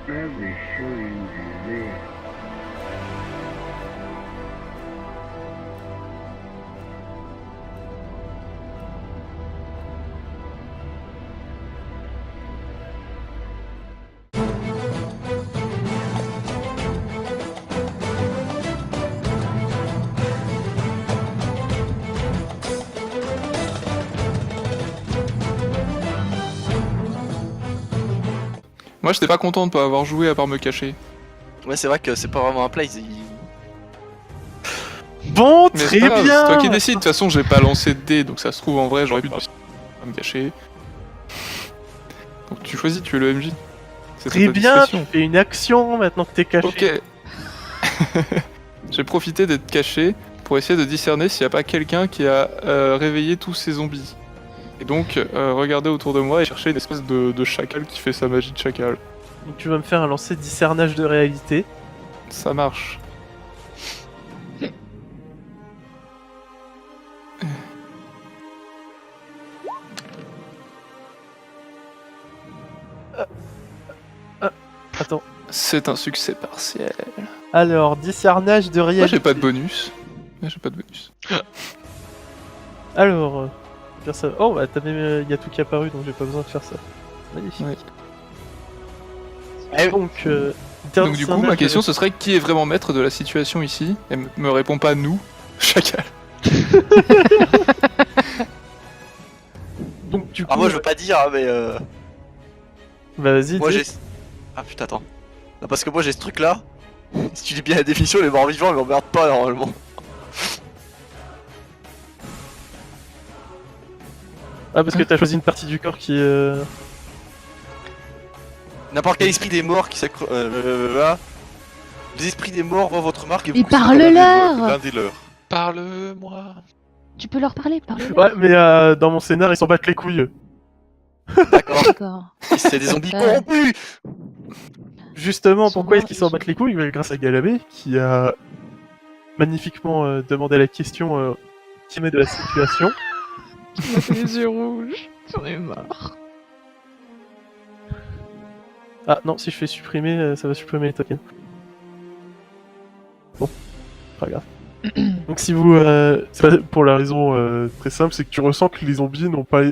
Let me show you the real. Moi j'étais pas content de pas avoir joué à part me cacher. Ouais, c'est vrai que c'est pas vraiment un play. Bon, Mais très c'est pas grave, bien. c'est toi qui décides, de toute façon j'ai pas lancé de dés, donc ça se trouve en vrai j'aurais pu me cacher. Donc tu choisis, tu es le MJ. C'est Très ta bien, tu discrétion. fais une action maintenant que t'es caché. Ok. J'ai profité d'être caché pour essayer de discerner s'il n'y a pas quelqu'un qui a réveillé tous ces zombies. Et donc regarder autour de moi et chercher une espèce de chacal qui fait sa magie de chacal. Donc tu vas me faire un lancer de discernage de réalité. Ça marche. Attends. C'est un succès partiel. Alors, discernage de réalité. Moi j'ai pas de bonus. Moi, j'ai pas de bonus. Alors, faire ça. Oh, bah t'as même, y a tout qui est apparu, donc j'ai pas besoin de faire ça. Magnifique. Ouais. Donc, Donc du coup ma discernage question de- ce serait qui est vraiment maître de la situation ici. Elle me répond pas nous, chacal. Donc du coup, Ah, moi je veux pas dire, mais bah vas-y. moi dis. j'ai. Ah putain, attends. Non, parce que moi j'ai ce truc là. Si tu lis bien la définition, les morts vivants ils m'emmerdent pas normalement. Ah parce que t'as choisi une partie du corps qui. N'importe quel esprit des morts qui s'accroche. Là. Les esprits des morts voient votre marque et Mais vous considèrent parle-leur. comme l'un des leurs. Parle-moi. Tu peux leur parler, parle-leur. Ouais, mais dans mon scénar, ils s'en battent les couilles. D'accord. D'accord. C'est des zombies Ouais. corrompus. Justement, Ils sont pourquoi est-ce morts, qu'ils s'en ils battent les couilles? Bah, grâce à Galabé, qui a magnifiquement demandé la question qui met de la situation. Il m'a fait les yeux rouges. J'en ai marre. Ah non, si je fais supprimer, ça va supprimer les tokens. Bon, pas grave. Donc si vous... c'est pas pour la raison très simple, c'est que tu ressens que les zombies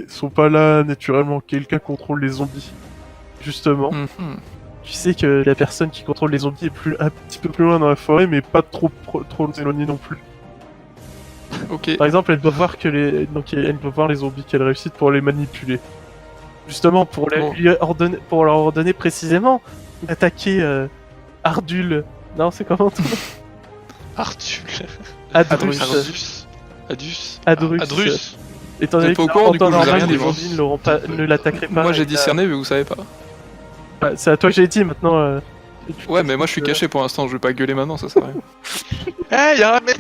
sont pas là naturellement. Quelqu'un contrôle les zombies. Justement, Mhm. tu sais que la personne qui contrôle les zombies est un petit peu plus loin dans la forêt, mais pas trop éloignée non plus. Ok. Par exemple, elle doit voir elle doit voir les zombies qu'elle réussit pour les manipuler. Justement, pour, Bon. pour leur ordonner précisément d'attaquer Ardul. Non, c'est comment ton nom Arthur. Adrus. Adrus. Adus. Adrus. Adrus. Étant Vous donné êtes pas au que courant, en du temps coup, je vous ai normal, rien les dit, zombies ne l'attaqueraient pas. Moi j'ai et là- discerné mais vous savez pas. Bah, c'est à toi que j'ai dit maintenant. Ouais mais moi je suis caché pour l'instant, je vais pas gueuler maintenant, ça sert à rien. Eh, y'a un mec.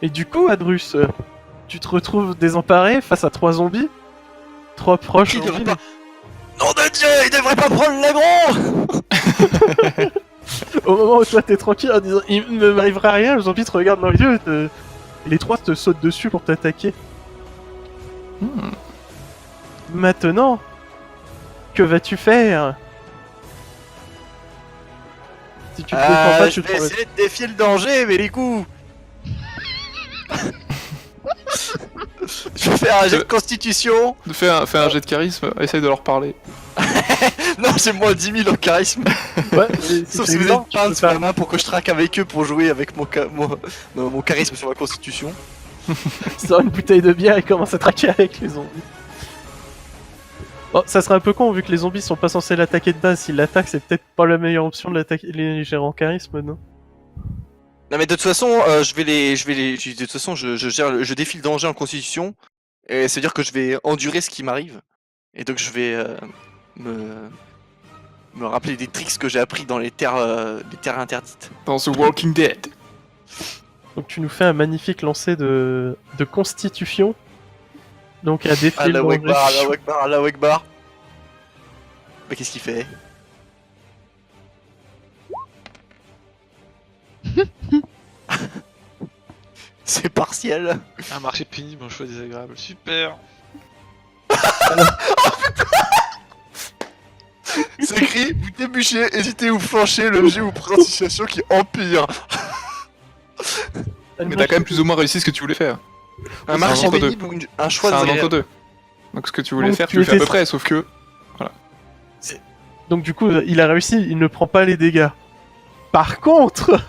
Et du coup, Adrus, tu te retrouves désemparé face à 3 zombies. 3 proches. Il devrait pas. Nom de Dieu, il devrait pas prendre l'agro. Au moment où toi t'es tranquille en disant il ne m'arrivera rien, le zombie te regarde dans les yeux et les 3 te sautent dessus pour t'attaquer. Hmm. Maintenant, que vas-tu faire? Si tu te défends pas, Je tu te vais prends essayer de défier le danger, mais les coups. Je vais faire un jet de constitution. Fais un jet de charisme, essaye de leur parler. Non, j'ai moins 10 000 en charisme. Ouais, mais si Sauf c'est si vous évident, êtes tu plein peux sur la pas- main pour que je traque avec eux pour jouer avec mon charisme sur ma constitution. tu sors une bouteille de bière et commence à traquer avec les zombies. Bon, ça serait un peu con vu que les zombies sont pas censés l'attaquer de base. S'ils l'attaquent, c'est peut-être pas la meilleure option de l'attaquer les gérer en charisme, non? Non mais de toute façon, de toute façon, je défie le danger en constitution, et c'est à dire que je vais endurer ce qui m'arrive, et donc je vais me rappeler des tricks que j'ai appris dans les terres interdites. Dans The Walking Dead. Donc tu nous fais un magnifique lancer de constitution. Donc à défier le Allah danger. Akbar, Allah Akbar, Allah Akbar. Mais qu'est-ce qu'il fait? C'est partiel. Un marché pénible, un choix désagréable. Super. trébuchez, hésitez ou flanchez, le jet vous présente une situation qui empire. Mais t'as quand même plus ou moins réussi ce que tu voulais faire. Un C'est marché un entre-deux. pénible ou un choix C'est un désagréable. entre deux. Donc ce que tu voulais Donc, faire, tu tu le fais à étais- peu près, sauf que... Donc du coup, il a réussi, il ne prend pas les dégâts. Par contre,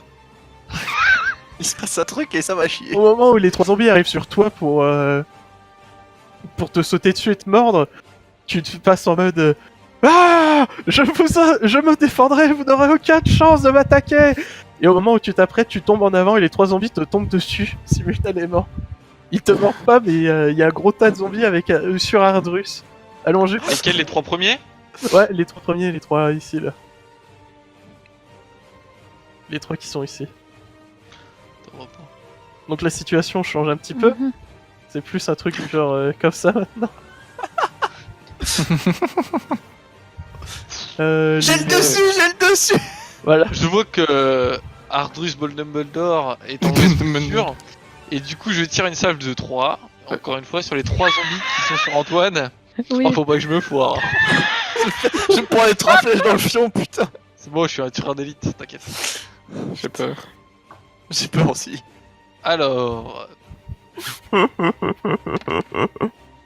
Il se passe un truc et ça va chier. au moment où les 3 zombies arrivent sur toi pour te sauter dessus et te mordre, tu te passes en mode ah, je me défendrai, vous n'aurez aucune chance de m'attaquer. Et au moment où tu t'apprêtes, tu tombes en avant et les 3 zombies te tombent dessus simultanément. Ils te mordent pas, mais il y a un gros tas de zombies avec sur Ardrus allongé. Lesquels les 3 premiers? Ouais, les 3 premiers, les 3 ici là. Les 3 qui sont ici. Donc la situation change un petit peu. Mhm. C'est plus un truc genre comme ça maintenant. J'ai le dessus. Voilà. Je vois que Ardrus Dumbledore est en structure, et du coup je tire une salve de 3, encore une fois, sur les 3 zombies qui sont sur Antoine. Oui. Oh, faut pas que je me foire. Je me prends les 3 flèches dans le fion, putain. C'est bon, je suis un tireur d'élite, t'inquiète. J'ai peur. J'ai peur aussi. Alors,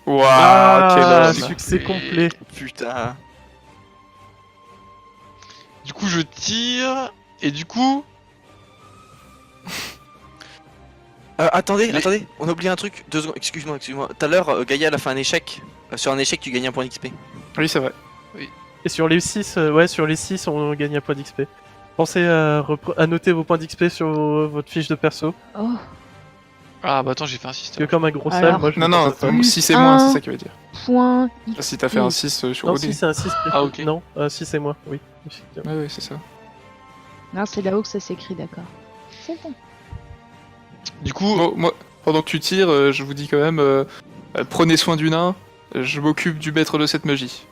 Waouh, Ah, quel homme. succès complet. Putain. du coup je tire, et du coup... Attendez, on a oublié un truc. 2 secondes, excuse-moi. Tout à l'heure, Gaïa a fait un échec. Sur un échec, tu gagnes un point d'XP. Oui, c'est vrai. Et sur les 6, sur les 6, on gagne un point d'XP. Pensez à noter vos points d'XP sur votre fiche de perso. Oh. Ah bah attends, j'ai fait un Parce que système. comme un gros Alors. sale, moi je Non, me non, pense à ça. donc si c'est Un. moins, c'est ça qui veut dire. Point. Ah, si t'as fait un 6 sur Non, Oli. si c'est un 6. Ah, ok. Non, 6 c'est moi, oui. Effectivement. Ouais, ouais, c'est ça. Non, c'est là-haut que ça s'écrit, d'accord. C'est bon. Du coup, Bon, moi, pendant que tu tires, je vous dis quand même, prenez soin du nain, je m'occupe du maître de cette magie.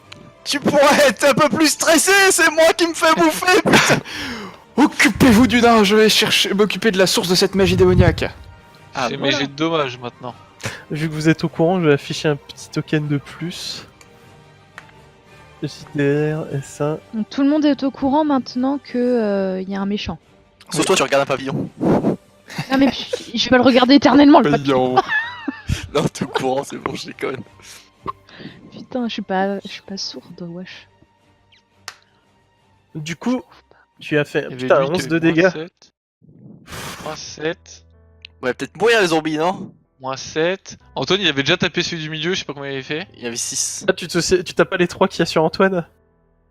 Tu pourrais être un peu plus stressé, c'est moi qui me fais bouffer. Occupez-vous du nain, je vais chercher, m'occuper de la source de cette magie démoniaque. Ah, j'ai voilà. mes jets de dommages maintenant. Vu que vous êtes au courant, je vais afficher un petit token de plus. JDR, S1. Donc, tout le monde est au courant maintenant que y a un méchant. Sauf toi, tu regardes un pavillon. Non mais je vais pas le regarder éternellement le papier. Pavillon. Non, t'es au courant, c'est bon, je déconne. Putain, je suis pas sourde, wesh. Du coup, tu as fait Il y avait putain, lui qui 11 de avait dégâts. Moins 7. Ouais, peut-être mourir les zombies, non? Moins 7. Antoine, il avait déjà tapé celui du milieu, je sais pas comment il avait fait. Il y avait 6. Ah, tu t'as pas les 3 qu'il y a sur Antoine?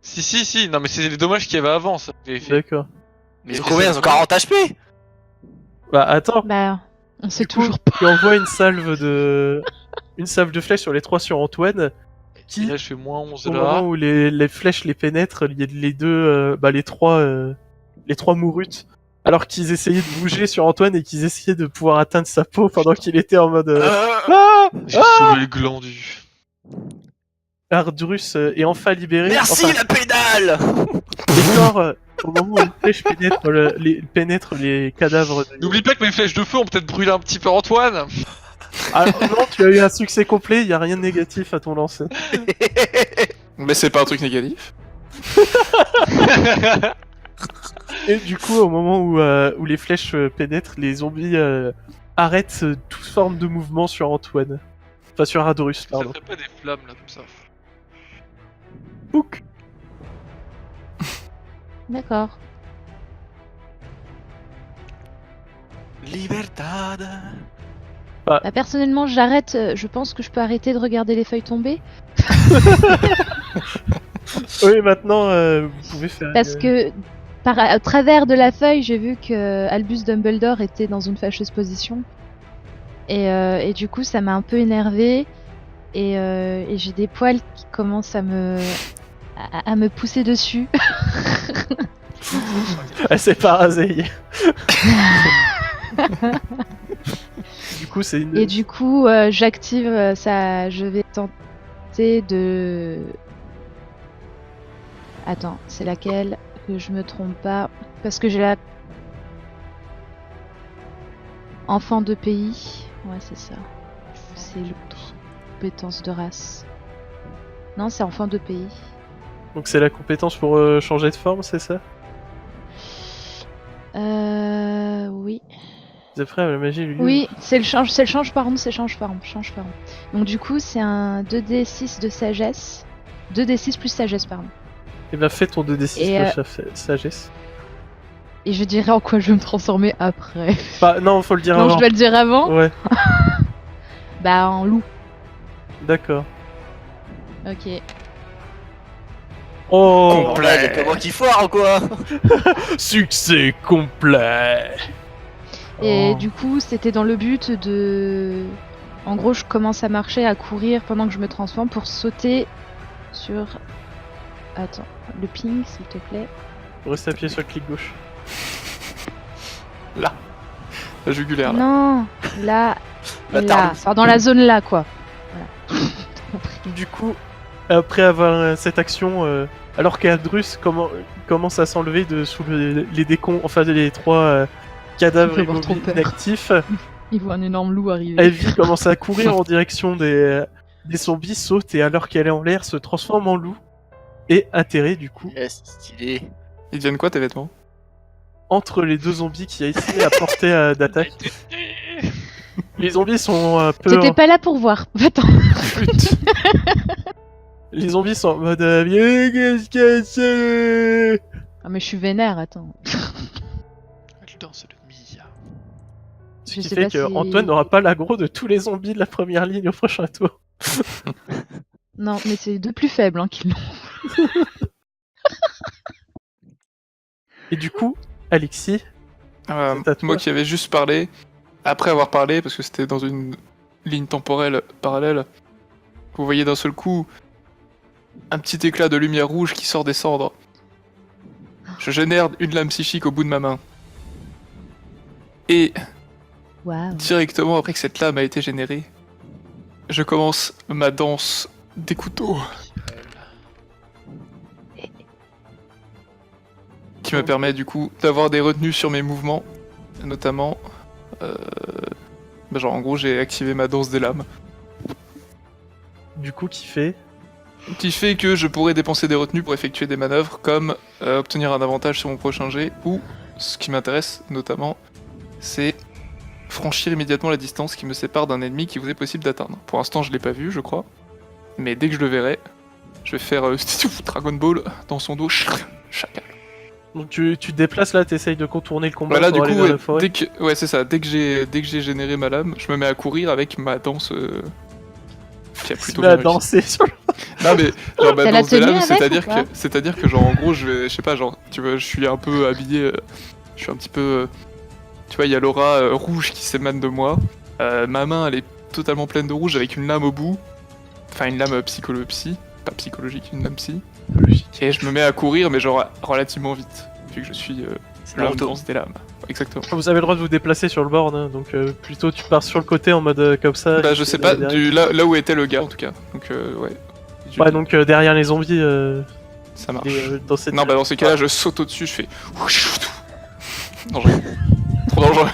Si, non mais c'est les dommages qu'il y avait avant, ça qu'il avait fait. D'accord. Mais ils ont combien? Ils ont 40 HP? Bah attends, Bah, on sait du coup, toujours pas. tu envoies une salve de flèche sur les 3 sur Antoine. Et là je fais moins 11 Au là. moment où les flèches les pénètrent, il y a les deux, les trois mourutes. Alors qu'ils essayaient de bouger sur Antoine et qu'ils essayaient de pouvoir atteindre sa peau pendant qu'il était en mode Ah J'ai sauvé le glandu. Ardrus est enfin libéré. Merci Enfin, la pédale! les corps, au moment où les flèches pénètrent les cadavres de... N'oublie pas que mes flèches de feu ont peut-être brûlé un petit peu Antoine. Ah non, tu as eu un succès complet, il y a rien de négatif à ton lancer. Mais c'est pas un truc négatif. Et du coup, au moment où les flèches pénètrent, les zombies arrêtent toute forme de mouvement sur Antoine. Enfin, sur Ardrus, Ça pardon. ferait pas des flammes là comme ça. Pouc. D'accord. Libertad. Bah, personnellement, j'arrête. Je pense que je peux arrêter de regarder les feuilles tomber. Oui, maintenant, vous pouvez faire... Parce que, à travers de la feuille, j'ai vu que Albus Dumbledore était dans une fâcheuse position. Et du coup, ça m'a un peu énervé. Et j'ai des poils qui commencent à me pousser dessus. Elle s'est pas rasée. Du coup, c'est une... Et du coup, j'active ça. Je vais tenter de. Attends, c'est laquelle? Que je me trompe pas. Parce que j'ai la. Enfant de pays. Ouais, c'est ça. C'est l'autre. Compétence de race. Non, c'est enfant de pays. Donc c'est la compétence pour changer de forme, c'est ça? Oui. Après, la magie lui. Oui, c'est le change par rond, change par rond. Donc du coup, c'est un 2d6 de sagesse. 2d6 plus sagesse, pardon. Et ben fais ton 2d6 Et, de sagesse. Et je dirai en quoi je vais me transformer après. Bah, non, faut le dire Non, avant. je dois le dire avant. Ouais, Bah, en loup. d'accord. Ok. Oh, Complet, y'a que moi qui foire ou quoi? succès complet. Et Oh. du coup, c'était dans le but de... En gros, je commence à marcher, à courir pendant que je me transforme pour sauter sur... Attends, le ping, s'il te plaît. Reste appuyé sur le clic gauche. La jugulaire, là. Non, là, La là, tarlouse. enfin dans la zone là, quoi. Du coup, après avoir cette action, alors qu'Aldrus commence à s'enlever de sous les décombres, enfin les trois cadavres Je vais avoir trop immobiles peur. inactifs, Il voit un énorme loup arriver. Evie commence à courir en direction des zombies, saute et alors qu'elle est en l'air se transforme en loup et atterrit du coup Yes, stylé. Ils deviennent quoi tes vêtements? entre les deux zombies qui essaient à portée d'attaque. Les zombies sont un peu... T'étais pas là pour voir. Attends. Les zombies sont en mode... qu'est-ce que c'est? Ah mais je suis vénère, attends. Elle danse le Mia. Ce Je qui sais fait pas que si- Antoine n'aura pas l'aggro de tous les zombies de la première ligne au prochain tour. Non, mais c'est deux plus faibles hein, qui l'ont. Et du coup, Alexis, C'est à toi. Moi qui avais juste parlé, après avoir parlé, parce que c'était dans une ligne temporelle parallèle, vous voyez d'un seul coup un petit éclat de lumière rouge qui sort des cendres. Je génère une lame psychique au bout de ma main. Et Waouh. directement après que cette lame a été générée, je commence ma danse des couteaux. Qui me permet du coup d'avoir des retenues sur mes mouvements, notamment... genre en gros j'ai activé ma danse des lames. du coup, qui fait... Qui fait que je pourrais dépenser des retenues pour effectuer des manœuvres comme obtenir un avantage sur mon prochain jet, ou ce qui m'intéresse notamment, c'est franchir immédiatement la distance qui me sépare d'un ennemi qui vous est possible d'atteindre. Pour l'instant je l'ai pas vu je crois, mais dès que je le verrai, je vais faire Dragon Ball dans son dos, chacal. Donc tu te déplaces là, t'essayes de contourner le combat Voilà, pour du aller coup, vers ouais, la forêt. ouais, c'est ça. Dès que j'ai généré ma lame, je me mets à courir avec ma danse qui a Tu plutôt te mets bien à réussi. danser sur le... Non mais genre ma T'as la danse des tenue lames, avec c'est-à-dire ou pas que genre en gros je sais pas, genre tu vois, je suis un peu habillé, je suis un petit peu, tu vois, il y a l'aura rouge qui s'émane de moi. Ma main elle est totalement pleine de rouge avec une lame au bout, enfin une lame pas psychologique, une lame psy. Et je me mets à courir mais genre relativement vite, vu que je suis C'est l'homme Naruto. danse des lames. Exactement. Vous avez le droit de vous déplacer sur le board, hein, donc plutôt tu pars sur le côté en mode comme ça. Bah et je tu sais vas pas, derrière. là où était le gars en tout cas. Donc ouais. Ouais, donc derrière les zombies, ça marche. dans cette... Non bah dans ces cas-là je saute au-dessus, je fais... Dangereux. Trop dangereux.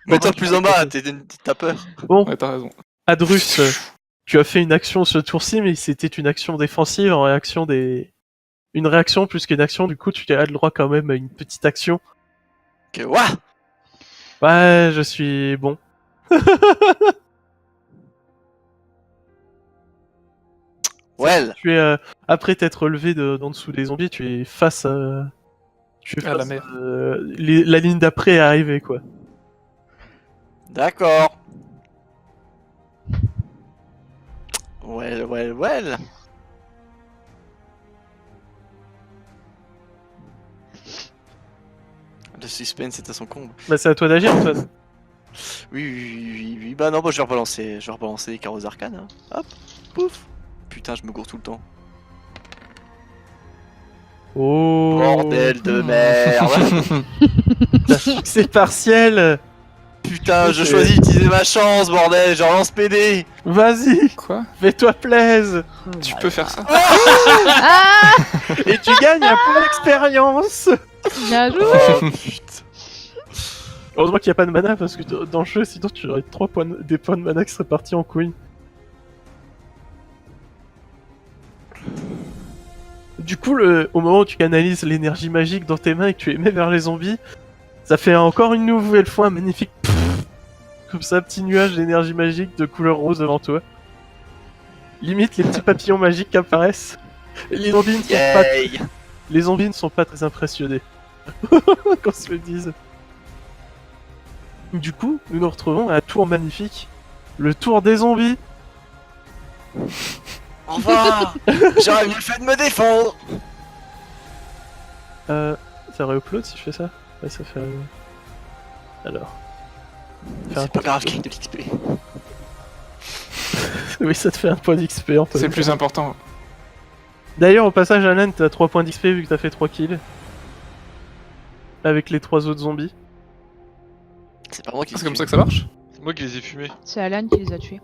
Mets-toi plus en bas, t'as peur. Bon, Ouais t'as raison. Adrus, tu as fait une action ce tour-ci, mais c'était une action défensive en réaction des... Une réaction plus qu'une action, du coup tu as le droit quand même à une petite action. Que ouah. Ouais, je suis bon. Well. Tu es, après t'être relevé d'en dessous des zombies, tu es face à... Tu es À la face, mer. la ligne d'après est arrivée, quoi. D'accord. Well. Le suspense est à son comble. Bah c'est à toi d'agir, Antoine. Oui. Bah non, bah je vais rebalancer les carreaux arcanes. Hein. Hop, pouf. Putain, je me gourre tout le temps. Oh. Bordel de merde. C'est partiel. Putain, je Ok. choisis d'utiliser ma chance, bordel. Je relance PD. Vas-y, Quoi? fais-toi plaise. Tu peux faire ça? Ah, Et tu gagnes un point d'expérience. bien joué. Oh putain. Heureusement qu'il n'y a pas de mana parce que dans le jeu, sinon tu aurais des points de mana qui seraient partis en couille. Du coup, au moment où tu canalises l'énergie magique dans tes mains et que tu les mets vers les zombies, ça fait encore une nouvelle fois un magnifique comme ça, petit nuage d'énergie magique de couleur rose devant toi. Limite les petits papillons magiques qui apparaissent. Et les zombies ne sont pas très impressionnés. Qu'on se le dise. Du coup, nous nous retrouvons à un tour magnifique. Le tour des zombies. Enfin j'aurais mieux fait de me défendre. Ça re-upload si je fais ça? Ouais, ça fait... Alors... Faire un C'est pas tour. grave, je gagne de l'XP. Oui, ça te fait un point d'XP en C'est le plus important. D'ailleurs, au passage, Alan, t'as 3 points d'XP vu que t'as fait 3 kills. Avec les 3 autres zombies. C'est pas moi qui C'est comme ça que ça marche? C'est moi qui les ai fumés. C'est Alan qui les a tués.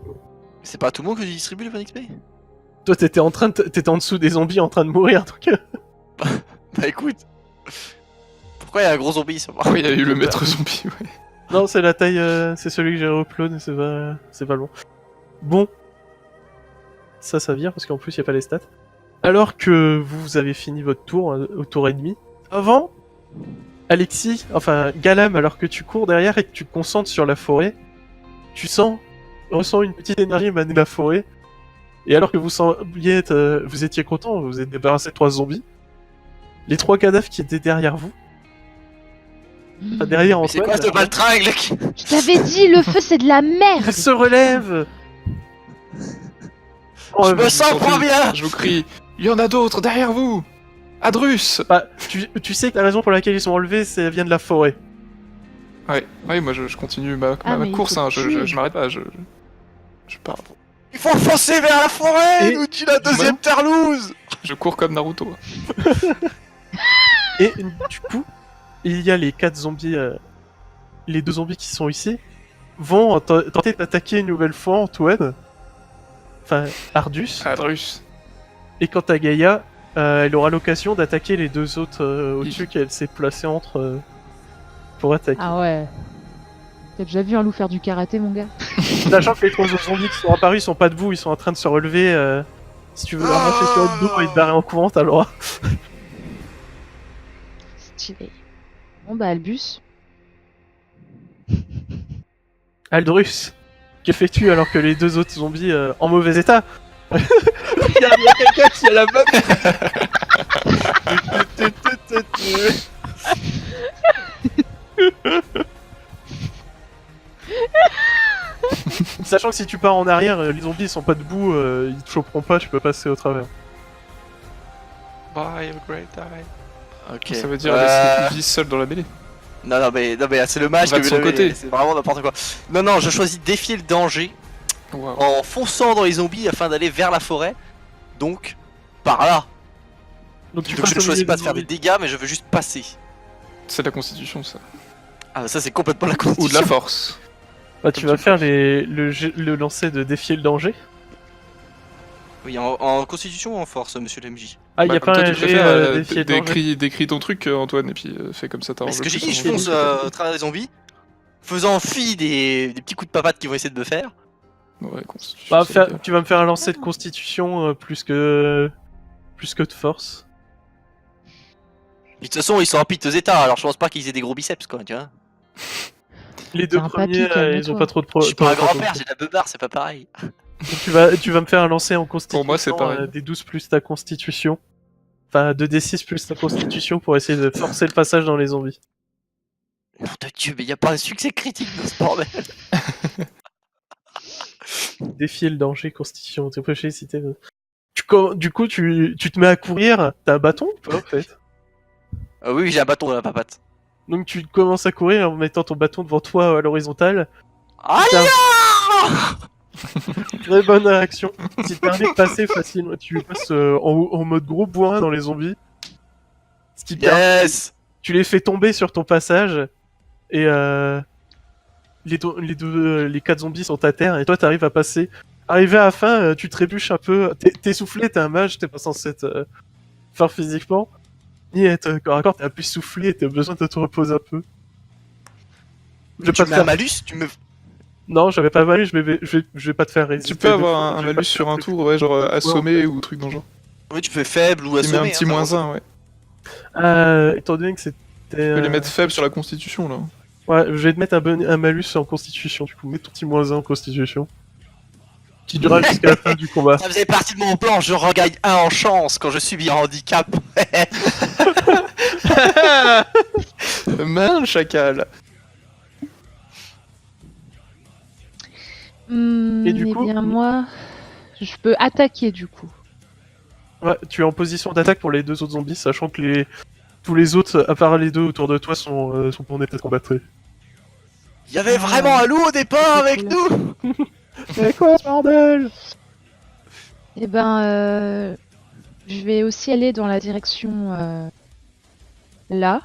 C'est pas à tout le monde que tu distribues le point d'XP? Toi, t'étais en dessous des zombies en train de mourir, donc... Bah écoute. Pourquoi il y a un gros zombie sur moi? Oui, il y a eu le maître zombie, ouais. Non, c'est la taille, c'est celui que j'ai re-upload, c'est pas long. Bon. Ça vire, parce qu'en plus, y a pas les stats. Alors que vous avez fini votre tour, au tour et demi, avant, Alexis, enfin, Galam, alors que tu cours derrière et que tu te concentres sur la forêt, tu ressens une petite énergie émaner de la forêt, et alors que vous étiez content, vous êtes débarrassé de 3 zombies, les 3 cadavres qui étaient derrière vous, enfin, derrière Mais c'est Antoine, quoi ce baltringue? Je t'avais dit, le feu c'est de la merde. il se relève. Je me sens pas bien. Je vous crie, il y en a d'autres derrière vous! Adrus! Bah, tu sais que la raison pour laquelle ils sont relevés, ça vient de la forêt. Ouais, moi je continue ma mais il course, faut hein, que tu- je m'arrête pas, je pars. Il faut foncer vers la forêt, Et- nous dit la deuxième Terlouse. Je cours comme Naruto. Et du coup, il y a les 4 zombies, les 2 zombies qui sont ici, vont tenter d'attaquer une nouvelle fois Antoine, enfin Ardus, Adrus. et quant à Gaïa, elle aura l'occasion d'attaquer les 2 autres au-dessus qu'elle s'est placée entre pour attaquer. Ah ouais. T'as déjà vu un loup faire du karaté, mon gars? Sachant que les 3 autres zombies qui sont apparus, ils sont pas debout, ils sont en train de se relever. Si tu veux leur marcher sur le dos et te barrer en courant, t'as le droit. Stylé. Bon bah, Albus. Aldrus, que fais-tu alors que les 2 autres zombies en mauvais état? Il y a quelqu'un qui a la map. Sachant que si tu pars en arrière, les zombies ils sont pas debout, ils te choperont pas, tu peux passer au travers. Bye, have a great day. Ok. Ça veut dire laisser vivre seul dans la mêlée. Non mais c'est le match Va de que son côté. c'est vraiment n'importe quoi. Non, je choisis défier le danger Wow. en fonçant dans les zombies afin d'aller vers la forêt. Donc par là. Donc tu Donc je ne passes au choisis milieu pas des de faire des zombies. dégâts, mais je veux juste passer. C'est la constitution, ça. Ah ça c'est complètement la Ou de constitution. la force. Bah, tu vas faire le lancer de défier le danger. Oui, en constitution ou en force, monsieur l'MJ? Ah, y Bah, a comme pas toi, un tu jet préfères, défier le danger. décris ton truc, Antoine, et puis fais comme ça Mais t'arrange ce le que j'ai plus, dit, je hein. fonce à travers les zombies, faisant fi des petits coups de papate qu'ils vont essayer de me faire. Ouais, constitution. Bah, c'est bien. tu vas me faire un lancer de constitution plus que de force. Et de toute façon, ils sont en piteux état, alors je pense pas qu'ils aient des gros biceps, quoi, tu vois. Les 2 un premiers, papy, calme-toi. ils ont pas trop de Je problèmes. suis pas un grand-père, j'ai de la beubare, c'est pas pareil. Tu vas me faire un lancer en constitution. Pour moi, c'est pareil. Des 12 plus ta constitution. Enfin, 2d6 plus ta constitution pour essayer de forcer le passage dans les zombies. Nom de Dieu, mais y a pas un succès critique dans ce bordel. Défier le danger, constitution. T'es prêché si t'es... Du coup, tu te mets à courir. T'as un bâton ou pas, en fait? Oui, j'ai un bâton dans la papate. Donc tu commences à courir en mettant ton bâton devant toi à l'horizontale. Aïe. Très bonne réaction. Qui te permet de passer facilement. Tu passes en mode gros bourrin dans les zombies. Ce qui te permet- Yes. Tu les fais tomber sur ton passage. Et les 4 zombies sont à terre. Et toi t'arrives à passer. Arrivé à la fin, tu trébuches un peu. T'es essoufflé, t'es un mage, t'es pas censé être fort physiquement. Ni être corps à corps, t'es un peu soufflé, t'as besoin de te reposer un peu. Je vais Tu pas te mets un faire... malus, tu me... Non, j'avais pas malus, je vais pas te faire résister. Tu peux avoir deux fois, un je vais malus pas te sur faire un plus. tour, ouais, genre assommé en fait. ou truc dans le genre. Oui, tu fais faible ou Tu mets assommé. un petit moins 1, ouais. Étant donné que c'était... Tu peux les mettre faibles sur la constitution, là. Ouais, je vais te mettre un malus en constitution, du coup, mets ton petit moins 1 en constitution. Qui durera jusqu'à la fin du combat. Ça faisait partie de mon plan, je regagne 1 en chance quand je subis un handicap. Mal, chacal. Et du coup- bien moi, je peux attaquer du coup. Ouais, tu es en position d'attaque pour les deux autres zombies, sachant que tous les autres, à part les deux autour de toi, sont en état de combattre. Il y avait vraiment un loup au départ avec nous. Mais quoi ce bordel? Eh ben, je vais aussi aller dans la direction là.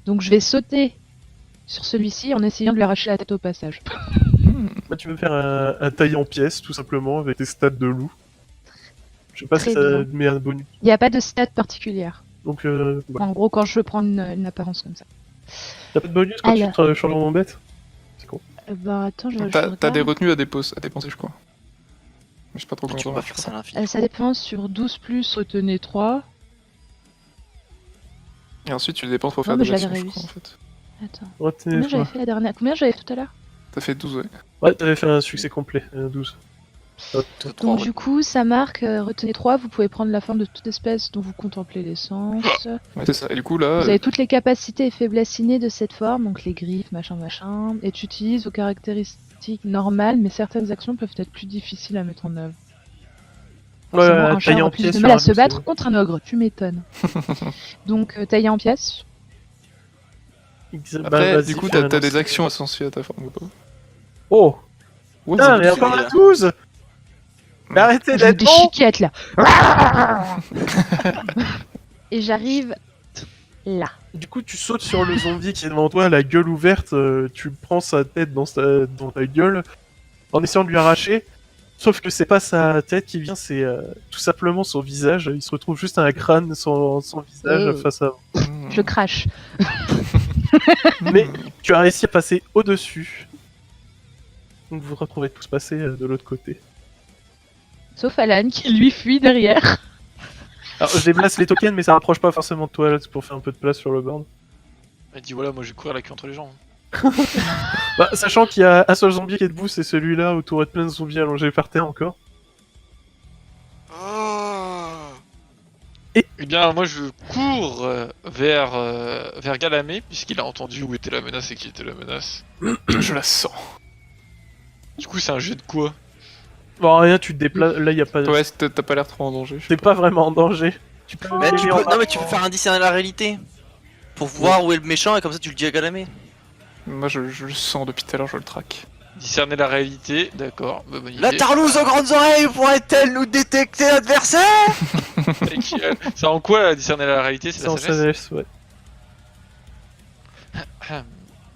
Donc je vais sauter sur celui-ci en essayant de lui arracher la tête au passage. Bah, tu veux me faire un taille en pièces, tout simplement, avec tes stats de loup. Je sais pas si Très ça bien. met un bonus. Il n'y a pas de stat particulière. Donc, voilà. En gros, quand je veux prendre une apparence comme ça. T'as pas de bonus quand Alors. tu te changes en bête? C'est con. Bah attends, je T'as regarde. des retenues à dépenser, je crois. Je sais pas trop Tu comment ça peux pas marche. faire ça à l'infini. Ça dépend sur 12+, retenez 3. Et ensuite, tu les dépenses pour faire mais des je l'avais actions, je crois, en réussi. fait. Attends. Retenez Combien j'avais toi. fait la dernière? Combien j'avais fait tout à l'heure? T'as fait 12, ouais. Ouais, t'avais fait un succès complet, 12. Donc du coup, ça marque, retenez 3, vous pouvez prendre la forme de toute espèce dont vous contemplez l'essence. Ouais, c'est ça. Et du coup, là, Vous avez toutes les capacités et faiblesses innées de cette forme, donc les griffes, machin, et tu utilises vos caractéristiques normales, mais certaines actions peuvent être plus difficiles à mettre en œuvre. Forcément, un chat tailler en aura plus pièces de sur mal un à se loup, battre c'est- contre un ogre, tu m'étonnes. Donc tailler en pièces. après, vas-y, du coup, fais t'as un des lancer. actions associées à ta forme ou pas? Oh! Ouais, Putain, c'est mais bizarre. encore un 12! Mais arrêtez J'ai d'être des bon! chiquettes là. Et j'arrive là. Du coup, tu sautes sur le zombie qui est devant toi, la gueule ouverte, tu prends sa tête dans ta gueule, en essayant de lui arracher. Sauf que c'est pas sa tête qui vient, c'est tout simplement son visage. Il se retrouve juste un crâne sans visage face à vous. Mmh. Je crache. Mais tu as réussi à passer au-dessus. Donc vous vous retrouvez tous passés de l'autre côté. Sauf Alan qui lui fuit derrière. Alors je déplace les tokens, mais ça rapproche pas forcément de toi, là, c'est pour faire un peu de place sur le board. Elle dit voilà, moi je vais courir la queue entre les jambes. Bah, sachant qu'il y a un seul zombie qui est debout, c'est celui-là, autour de plein de zombies allongés par terre encore. Eh bien, moi je cours vers Galamé, puisqu'il a entendu où était la menace et qui était la menace. Je la sens. Du coup, c'est un jet de quoi? Bon, rien, tu te déplaces, là y a pas... Ouais, t'as pas l'air trop en danger. je sais T'es pas vraiment en danger. Tu peux Mais tu aller en peux... Non, mais bas. tu peux faire un discerner la réalité. Pour voir où est le méchant et comme ça tu le dis à Galamé. pas. Moi, je le sens depuis tout à l'heure, je le traque. Discerner la réalité, d'accord, bah, bonne idée. La tarlouse aux grandes oreilles pourrait-elle nous détecter l'adversaire? C'est en quoi la discerner la réalité? C'est C'est la en sagesse. sagesse, ouais.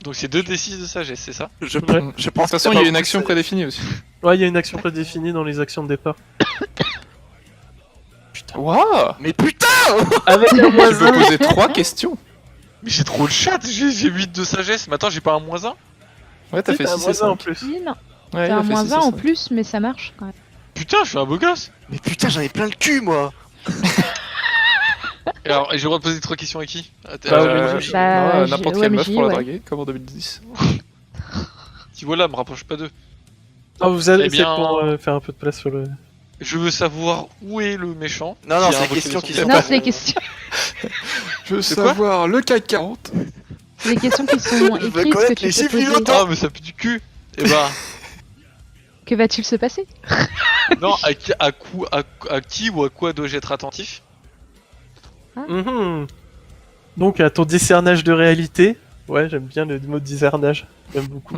Donc c'est 2d6 de sagesse, c'est ça? Je Ouais. pense De toute façon, il y a une action prédéfinie aussi. Ouais, il y a une action prédéfinie dans les actions de départ. Waouh! Mais putain! Avec un Tu peux voisin. poser 3 questions. Mais j'ai trop le chat, j'ai 8 de sagesse, mais attends, j'ai pas un moins 1? Ouais, t'as fait T'as un 6 et voisin en 5. plus. Oui, non. Ouais, il T'as a un fait moins 6 et 1 en 5. plus, mais ça marche quand même. Putain, je suis un beau gosse! Mais putain, j'en ai plein le cul moi! Et alors, et j'ai le droit de poser 3 questions à qui? Bah, Bah, n'importe ouais, quelle mais meuf j'y- pour la ouais. draguer, comme en 2010. Si voilà, me rapproche pas d'eux. Ah, vous allez Eh bien- pour faire un peu de place sur le... Je veux savoir où est le méchant. Non, non, qui a c'est les invoqué questions son qui père. sont Non, pas- c'est les questions. Je veux C'est quoi savoir le CAC 40. C'est les questions qui sont Je veux écrites que connaître tu les peux chiffres poser. du loto. Ah, mais ça pue du cul! Eh bah, Que va-t-il se passer? non, à qui ou à quoi dois-je être attentif? Mhm. Donc, à ton discernage de réalité. Ouais, j'aime bien le mot discernage. J'aime beaucoup.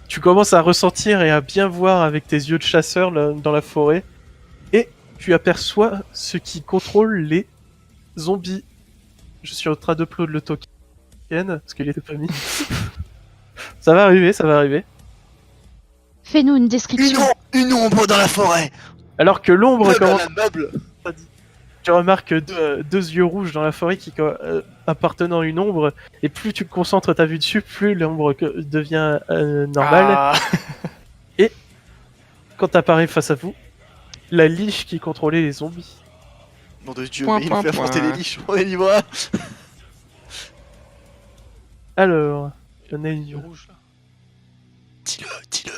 Tu commences à ressentir et à bien voir avec tes yeux de chasseur là, dans la forêt. Et tu aperçois ce qui contrôle les zombies. Je suis en train d'upload le token parce qu'il était pas mis. Ça va arriver, ça va arriver. Fais-nous une description. Une ombre dans la forêt! Alors que l'ombre Meuble à commence. la meuble! Tu remarques deux yeux rouges dans la forêt qui appartenant à une ombre, et plus tu concentres ta vue dessus, plus l'ombre devient normale. Ah. Quand apparaît face à vous, la liche qui contrôlait les zombies. Nom de Dieu, Point, mais il point, nous fait affronter point. les liches. On est niveau 1. Alors, on a Du une... rouge là. Dis-le, dis-le.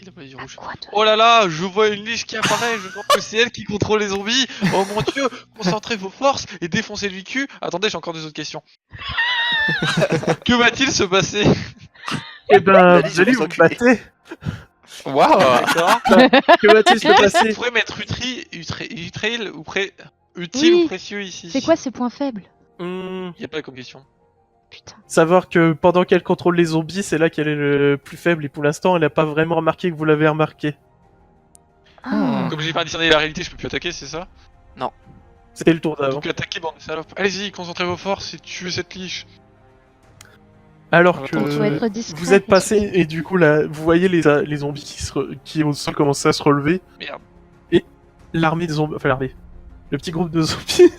Il a pas du rouge. Quoi de... Oh là là, je vois une liche qui apparaît, je pense que c'est elle qui contrôle les zombies. Oh mon dieu, concentrez vos forces et défoncez le cul. Attendez, j'ai encore des autres questions. Que va-t-il se passer? Eh ben, La liste vous allez va vous s'enculer. battez. Waouh. D'accord. Que va-t-il se On passer? pourrait mettre utile ou utile Oui. ou précieux ici. C'est quoi ses points faibles? Y a pas comme question. Putain. Savoir que pendant qu'elle contrôle les zombies, c'est là qu'elle est le plus faible, et pour l'instant, elle n'a pas vraiment remarqué que vous l'avez remarqué. Ah. Comme j'ai pas discerné la réalité, je peux plus attaquer, c'est ça? C'était le tour d'avant. Donc attaquez, bande de salopes. Allez-y, concentrez vos forces et tuez cette liche. Alors Attends, que Faut être discret. vous êtes passé, et du coup, là, vous voyez les zombies qui au sol commencer à se relever. Merde. L'armée des zombies, enfin l'armée, le petit groupe de zombies,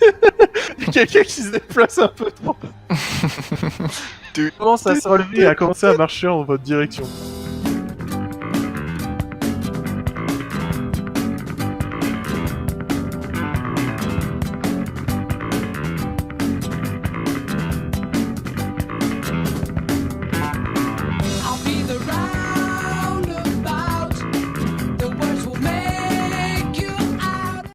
il y a quelqu'un qui se déplace un peu trop. Commence à se relever et à commencer à marcher en votre direction.